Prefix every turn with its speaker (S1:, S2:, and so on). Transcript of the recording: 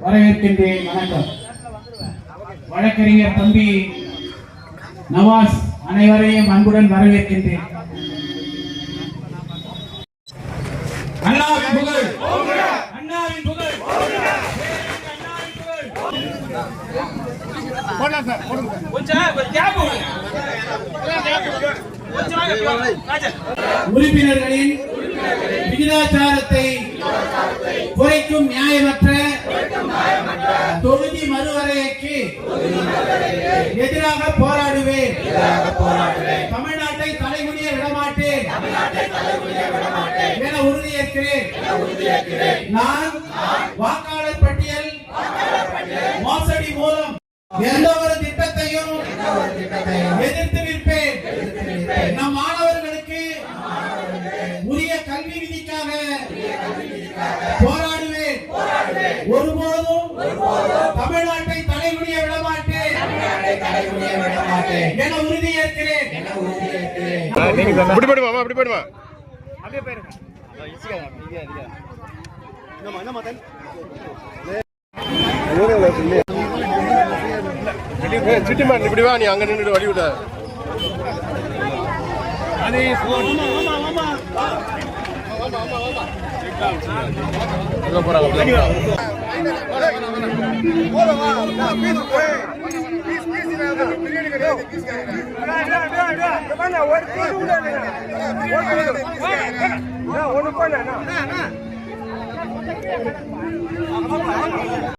S1: வரவேற்கின்றேன். வணக்கம். வழக்கறிஞர் தம்பி நவாஸ் அனைவரையும் அன்புடன் வரவேற்கின்றேன். அண்ணாவின் புகழ், அண்ணாவின் புகழ், உறுப்பினர்களின் விகிதாச்சாரத்தை குறைக்கும் நியாயமற்ற தொகுதி மறுவரையறைக்கு எதிராக போராடுவேன். தமிழ்நாட்டை தலைகுனிய விடமாட்டேன் என உறுதியேற்கிறேன். நான் வாக்காளர் பட்டியல் மோசடி மூலம் எந்த ஒரு திட்டத்தையும் எதிர்த்து நிற்பேன். நம் மாணவர்களுக்கு உரிய கல்வி விதிக்காக போராடுவேன். ஒருபோதும் தமிழ்நாட்டை தலைகுனிய விடமாட்டேன் என உறுதியேற்கிறேன்.
S2: சிட்டிமான் இப்படி வா, நீ அங்க நின்று வழி விட
S3: ஒண்ணு